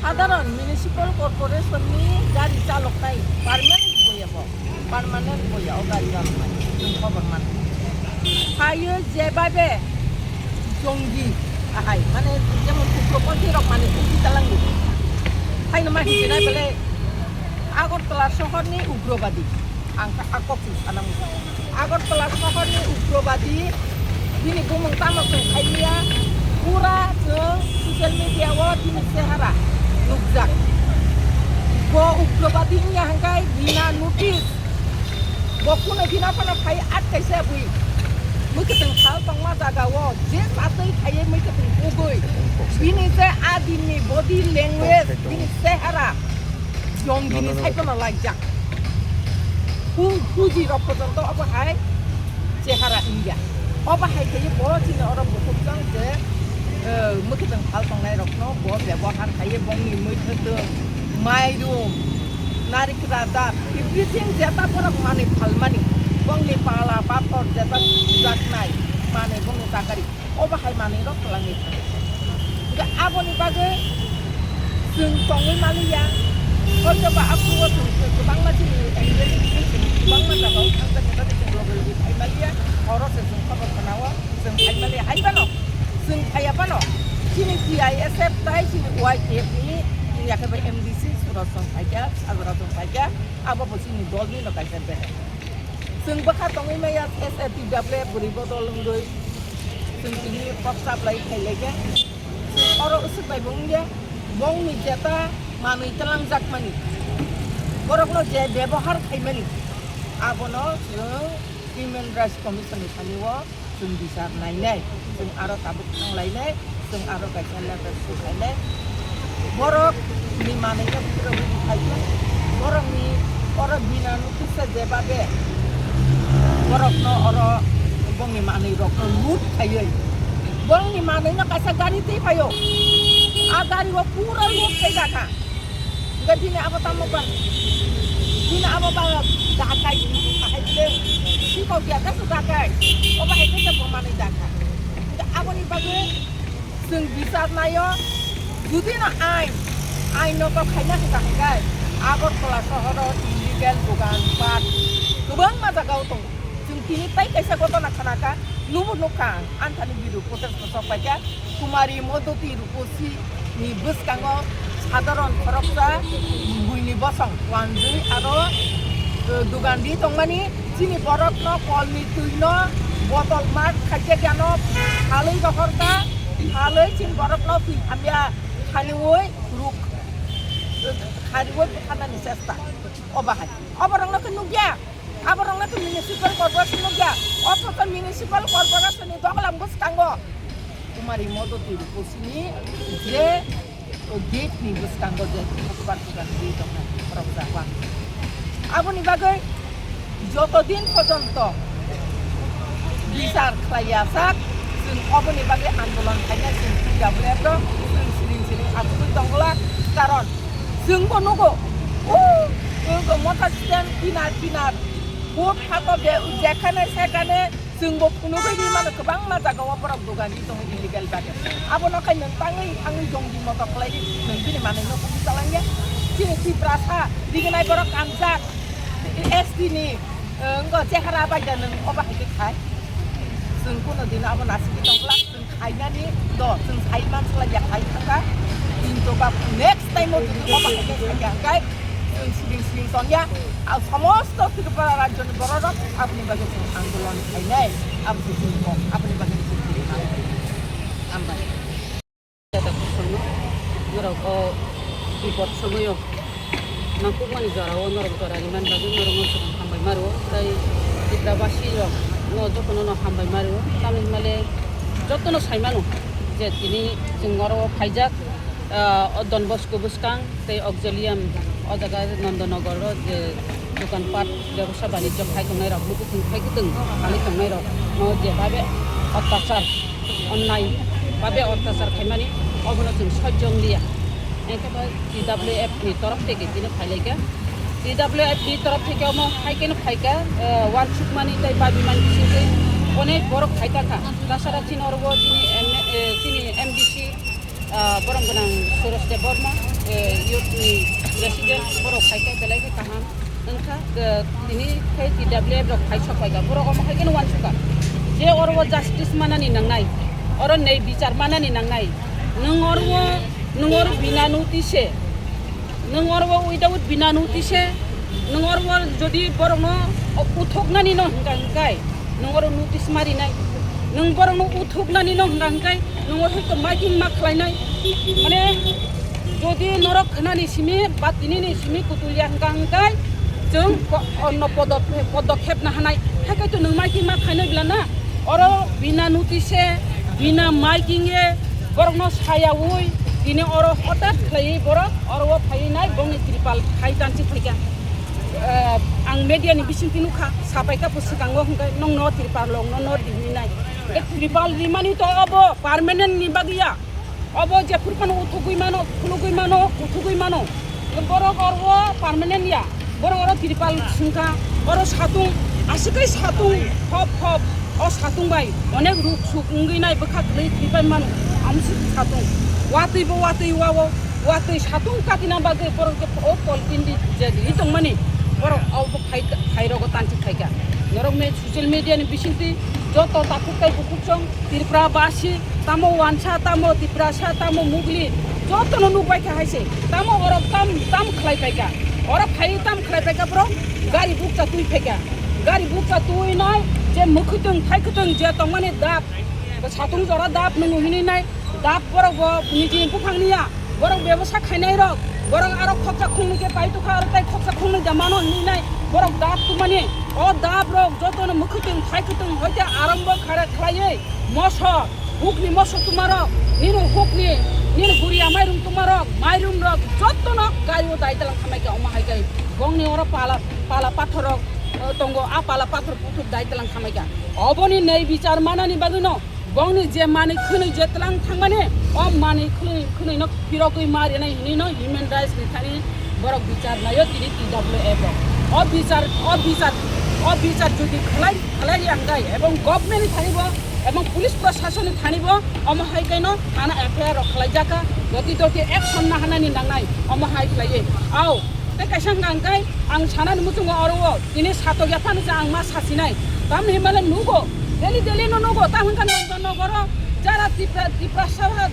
সাধারণ মিউনিসিপাল কর্পোরেশনनि गारि चालकनाय पार्मानेन्ट बयाव गारि चालकनाय गभर्नमेन्ट हायो जेबाबे जंगि आहाय माने जेमन कुप्रपति रक माने कुटि तालांगि फायनो माहिथिनाय बेले आगरतला शहरनि उग्रबादी आं आकपि सानांगौ आगरतला शहरनि उग्रबादी दिनै बुंनो तामसों खायनिया पुरा जों ससियेल मिडियाव दिनै सेहारा नुजाक bo ugrabadinya hangkai bina notis bokuna bina pana phai at kaisa bui mui keteng khal tongma jaga wo je satei khai bini se adini body language bini sehara yong bini sai kono lajak huji rok pojonto abo hai sehara India abo hai ke bo china oro bokok jang je mukitang phal tongnai rok no bo byabohar khai bongni muithete maidum narikada everything jeta porok mane phalmani bongni pala papor jeta jaknai mane bongni takari abo hai mane rok langi ga aboni bage जों tongoi malia kalau ba aku waktu kebang macam kebang macam kau angkat kita di global di Malaysia orang sesung kabar penawa sesung Malaysia hai pano sesung kaya pano sini CISF tai sini YF ni ya ke MDC surat song saja surat song saja apa pun sini dol ni nak kaya ber sesung bakat tongoi maya SFTW beri botol lundoi sesung ini pop supply kai lagi orang usut bayi bongnya bong ni jeta মানুষ তেলাং জাক মানি বরকনো যে ব্যবহার খাইমানি আবনো human rights কমিশনनि खानियाव जों बिसार नायनाय जों आरो Tabuk थांलायनाय जों आरो गायसा लेटार सुखायनाय बरकनि मानैनो फोरोंनो थायो बरकनि अर बिनानु किसा जेबाबे बरकनो अर बंनि मानै रकनो लुट थायो बंनि मानैनो कासा गारि दै फायो आ गारिवा पुरा लुट थायजाका Dina apa tamu bang? Dina apa bang? Dakai, dakai. Si kau biasa sudah dakai. Apa itu sebab mana dakai? Apa ni bagi? Seng bisa nayo. Jadi na ai no kau kaya sudah dakai. Apa kalau sohor illegal bukan part. Kebang masa kau tu. Seng kini tay kaisa kau tu nak kanaka. Nubu nukang. Antara biru potes pasapaya. Kumari modo tiru posi ni bus kango. সাধারণ খরচা বুইনি বসং ওয়ানজুই আরো দুগান্ডি তংমানি চিনি বরকনো colony তুইনো bottle মার খাইতে জ্ঞান হালই গহরকা হালই চিন বরকনো feel আমিয়া খালিওই রুক খারিওই খানানি চেষ্টা অবাহাই অবরংনো নুগিয়া আবরংনো municipal corporation নুগিয়া অথচ মিউনিসিপাল কর্পোরেশননি দগলাম গসকাঙ্গ কুমারি মদতি রূপসিনি যে gate ni bukan gojek bukan di tengah perusahaan. Apa ni bagai? Joto din pojonto bisar klayasak, sun apa ni bagai andolan kaya sun tiga bledo, sun siling aku tu tongolak karon. Sun konugo, ko motor stand pinar. Buat apa dia ujakan sekane sungguh kuno bagi mana kebang mata kau perang dugaan itu illegal bagai. Apa nak kau nentangi angin jong di motor lagi nanti di mana nak kita lagi? Sini si perasa dikenai perang kamzat SD ni enggak cekara apa jangan obah itu kai. Sungguh nanti nak apa nasi kita kelak sung kainya ni do sung kai man selajak kai kakak. Into bab next time mau itu obah itu kai. Siling soalnya সমস্ত ত্রিপুরা রাজ্যের বড়রা আপনি বাগে আন্দোলন খাইনাই আপনি আপনি বাগে আমরা বিপদ সময় নাকুমানি যারা নরম যারা ইমান বাগে নরম হামবাই মারো তাই ত্রিপুরাবাসী যতন হামবাই মারো তামিলমালে যতন সাইমানো যে তিনি जों ফাইজাক ডন বস্কো বুসকাং তাই অক্সিলিয়াম অজাগা নন্দনগর যে দোকানপাট ব্যবসা বাণিজ্য খাই থাকনাই রক লুকুথিং খাই গতং খালি থাকনাই রক যেভাবে অত্যাচার অন্যায় ভাবে অত্যাচার খাইমানি অবনো जों সহ্যলিয়া একেবারে TWF ni তরফ থেকে তিনি ফাইলাইকা TWF ni তরফ থেকে আমো খাইকেন ফাইকা ওয়ান শুক মানি তাই বাবি মানি সিসে অনেক বড় খাইতাকা তাছাড়া চিন অরব চিনি MDC বরং গোনাং সুরেশ দেব বর্মা ইউথনি প্রেসিডেন্ট বড় খাইকা বেলাইকে কাহাম नोंखा दिनै खाय TWF रक खाय सपायगा बरक मा खायगोन वान सुका जे अरव जास्टिस मानानि नांनाय अर नै बिचार मानानि नांनाय नों अरव बिना नोटिसे नों अरव उइदाउट बिना नोटिसे नों अरव जदि बरकनो उथकनानि न हंगांगाय नों अरव नोटिस मारिनाय नों बरकनो उथकनानि न हंगांगाय नों अरव माइकिं मा खालायनाय माने जदि नरक खनानि सिमी बातिनि सिमी कुतुलिया हंगांगाय जों अन्न पदक्षेप ना हानाय हायखायथ' नों माइकिं मा खायनो बिलाना अर बिना नोटिसे बिना माइकिंगे borokno sayawui dini oro hotat khlai borok oro phainai bongni tripal khaitanchi thaika ang media ni bisinti nukha sapai ka pusikango hungkai nong no tripal long no diminai e tripal rimani to abo permanent ni bagia abo je purpan uthugui mano uthugui mano borok oro permanent ya borok oro tripal sungka oro satung asikai satung hop o satung bai onek ruk suk ngai nai bakha klei tripal mano amsi satung watui wawo watui satung katina bagai borok o poltin di jadi itong mani borok au phairo go tanchi khaika norok me social media ni bisinti joto takukai bukukchong tirpra basi tamo wansa tamo tiprasa tamo mugli joto no nubai ka haise tamo orok tam khlai paika orok phai tam khlai paika bro gari bukta tui paika gari bukta tui nai je mukhutung thaikutung je tongmani dap satung jora dap nungu hini nai dap borok bo niji bukhangniya borok ব্যবসা খাইনাই rok borok aro khoksa khungni ke pai tukha aro tai khoksa khungni jamano hini nai borok dap tu mani o dap rok joto no mukhutung thaikutung hoite arambho khara khlaiye moso hukni moso tumarok ninu hukni ninu guria mairum tumarok mairum rok joto no gayo daitalang khamai ke oma haigai gongni oro pala pathorok tongo a pala pathor putu daitalang khamai ka oboni nei bichar manani bagino bongni je mani khunui jetlang thangmane o mani khunui no pirokui mari nai hini no human rights ni thani borok bichar nayo tini TWF o bichar jodi khlai anggai ebong government ni thanibo ebong police প্রশাসন থানিব অমহাই কাইনো থানা FIR খালাই জাকা গতি action না হানানি নাংনাই অমহাই খাইয়ে আও তে কাইসাং গাंगाय आं सानानि मुथुंग अरवो दिनै सातो ग्याफान जा आं मा सासिनाय ताम हिमालय नुगो डेली नो नुगो ताहंखान नगर যারা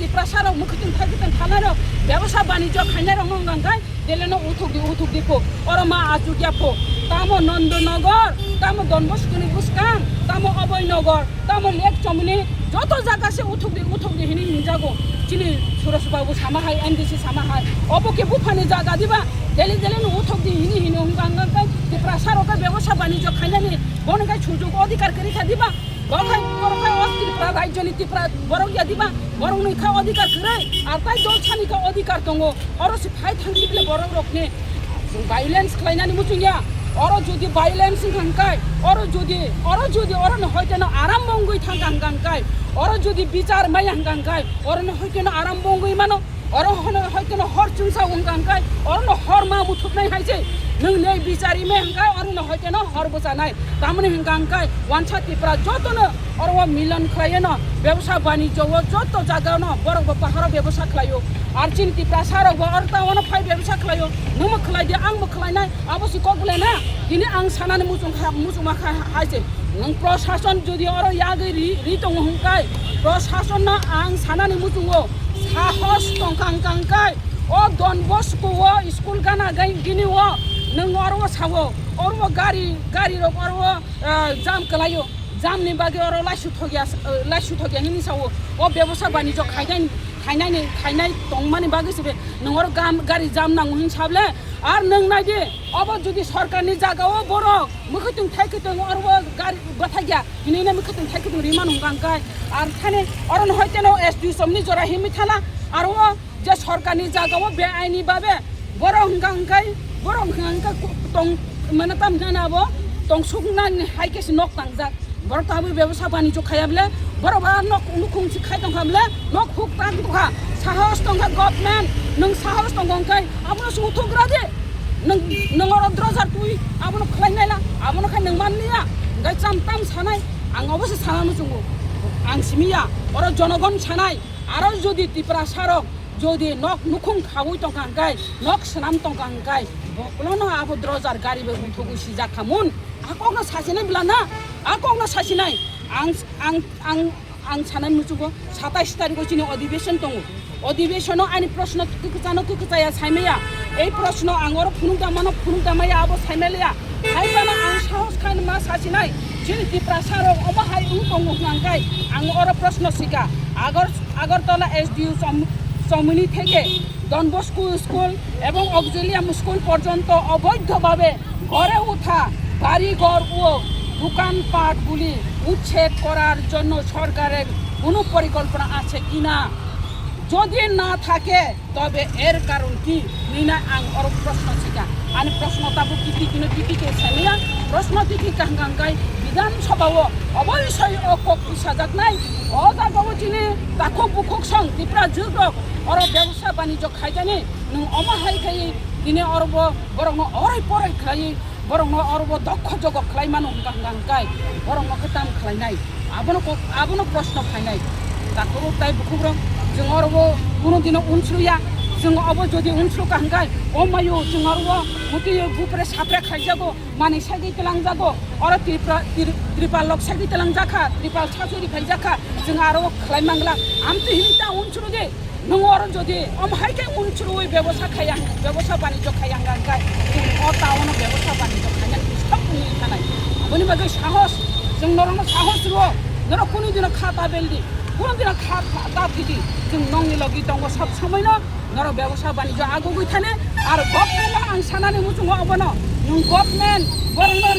টিপ্রাসার মুখতিন থাকিতেন থানার ব্যবসা বাণিজ্য খাইনার গাंगाय দেলেনো উথুক দিপো অরমা আজুকিয়াপো তামো নন্দনগর তামো দনবস্কনি বুসকাং তামো অবয়নগর তামো লেক চমনি যত জায়গা সে উথুক দি হিনি হিনজাগো চিনি সুরসবাবু সামাহাই এনডিসি সামাহাই অবকে বুফানি জায়গা দিবা डेली नो उठक दी हिनी गांगाय टिप्रासारक व्यवसाय बाणिज्य खाइनानि गनगाय सुजुग अधिकार करि दिबा बरखाय अस्त्रिप्रा राज्यनि टिप्रा बरक या दिबा बरक नै खा अधिकार करे आर ताइ दल छानि का अधिकार दंगो अरसि फाइ थांदिबले बरक रखने भाइलेंस खाइनानि मुचुया अर जुदि भाइलेंस गांगाय अर जुदि अरन हयतेन आराम बंगै थां गांगाय अर जुदि बिचार माय गांगाय अरन हयतेन आराम बंगै मानो अरो हनो हयतेन हर चुंसा गांगाय अरन हर मा मुथुबनाय हायसे नों नै बिचारि मे गांगाय अरन हयतेन हर बजानाय तामनि गांगाय वानसा टिप्रा जतनो अरवा मिलन खायन व्यवसाय बाणिज्य जत जागान बरक पाहार व्यवसाय खायो are chin Tipra सारक अरता one phi व्यवसाय खायो नों खलायदि आंबो खलायनाय आबसि कगलेना दिनै आं सानानि मुचुमा हायसे नों प्रशासन जुदि अरो यागै रितंग हुंकाय प्रशासन आं सानानि मुचुंगो साहस तंकांकांकाय ओ डन बस्को स्कूल गाना गिनी नों अरव सावो अरव गारि रक अरव जाम कलायो जामनि बागे अरव लाइसु थगिया हिनि सावो ओ व्यवसाय बाणिज्य खाइनाय तंमानि बागे सिबे नों अर गारि जाम नांगौ हिन साबले आर नों नायदि अब जुदि सरकारनि जागाव बरक मुखैथुं थाइखैथुं अरव गारि बथागिया हिनिना मुखैथुं थाइखैथुं रिमान गांगाय आर थाने अरन हयतेनो एसडि समनि जरा हिमि थाला आरो जे सरकारनि जागाव बे आइनि बाबे बरक गांगाय तंग मनताम जानाबो तंग सुगनानि हाइकेस नक तांजा बरताबो व्यवसाय बाणिज्य खायाबले बरबा नक उनुखुंसि खायदं खामले नक हुक तांखा साहस तंगा गभर्नमेन्ट नों साहस तंगंकाय आबनो सुथुग्रा दे नों अर द्रजार तुइ आबनो खलायनायला आबनो खाय नों मानलिया गाय चामताम सानाय आं अबसे सानानो जोंगो आं सिमिया अर जनगण सानाय आरो जुदि टिप्रा सारक যদি নক নুখুং খাওই টংকাंगाय নক सनाम टंकांगाय बकलनो आबो द्रजार गारिबो उठगु सिजा खामुन आकंना सासिनाय ब्लाना आकंना सासिनाय आं सानाय मुचुगो 27 तारिख चिनि अधिवेशन दङ अधिवेशन आनि प्रश्न कुकुजाया साइमेया এই প্রশ্ন आंगर फुनुंदामाया आबो साइमेलिया हाइबाना आं साहस खान मा सासिनाय जिन टिप्रा सारक अमाहाय उंगंगु गांगाय आं अर प्रश्न सिका আগরতলা एसडियू চমনি থেকে ডনবস্কো স্কুল এবং অক্সিলিয়াম স্কুল পর্যন্ত অবৈধভাবে গড়ে ওঠা বাড়িঘর ও দোকানপাটগুলি উচ্ছেদ করার জন্য সরকারের কোনো পরিকল্পনা আছে কিনা যদি না থাকে তবে এর কারণ কি নিনা আং অর প্রশ্ন ছিকা আনি প্রশ্ন তাবো কিতি কিনো কিতিকে সানিয়া প্রশ্ন তিকি কাঙ্গাঙ্গাই বিধানসভাও অবশ্যই অকক সাজাক নাই ও জাগাও চিনি তাকো বুকক সং ত্রিপুরা যুগক অর ব্যবসা বাণিজ্য খাইজানি নং অমাহাই খাই দিনে অরব বরং অরাই পরাই খাই বরং অরব দক্ষ জগ খাই মানু গাंगांगाय বরং খতাম খাইনাই আবনো প্রশ্ন ফাইনাই তাকো তাই বুকুরং जों अरबो कुनु दिन उनस्रुया जों अब जदि उनस्रु कांगाय ओ मायो जों अरबो मुति गुपरे साप्रे खाइजागो माने सागि तलांजागो अर त्रिपाल लक सागि तलांजाखा त्रिपाल सासुरि खाइजाखा जों अरबो खलाय मांगला आमति हिमिता उनस्रु दे नों अर जदि अम हाइके उनस्रु व्यवसाय खाया व्यवसाय बाणिज्य खाया गांगाय जों अ टाउन व्यवसाय बाणिज्य खाया सब नि थानाय बनि बागै साहस जों नरनो साहस रो नर कुनु दिन खाता बेलदि কোনো দিন খাতা ফিটি जों नंनि लगि दङ सब समयनो नर व्यवसाय बाणिज्य आगुगै थाने आरो गभर्नमेन्ट आं सानानै मुजुङो अबनो नों गभर्नमेन्ट बरंनो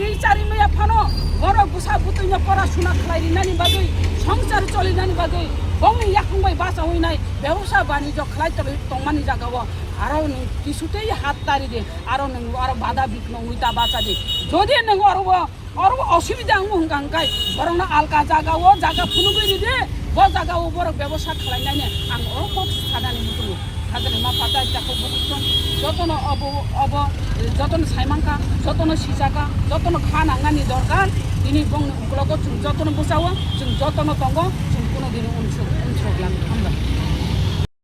रिचारि मैया फानो बर गुसा बुतैनो पराशुना खालायरिनानि बागै संसार चलिनानि बागै बंनि याखंबाय बासा हइनाय व्यवसाय बाणिज्य खालाय तंमानि जागाव आरो नों किसुतै हात तारि दे आरो नों आरो बाधा बिघ्न हइता बासा दे जदि नों अरबो असुविधा हंगांगाय बरंनो आलका जागाव जागा फुनुगै दे ब जागाव बर व्यवसाय खालायनायने आं अरबो सादानि मुजुङो हागने मा पाता जाखौ बुकुम जतनो अब जतनो साइमांका जतनो सिजाका जतनो खानांगानि दरकार दिनै बंनो उग्लगो जों जतनो बुसावो जों जतनो दंगो जों कुनु दिन उनसुग्लां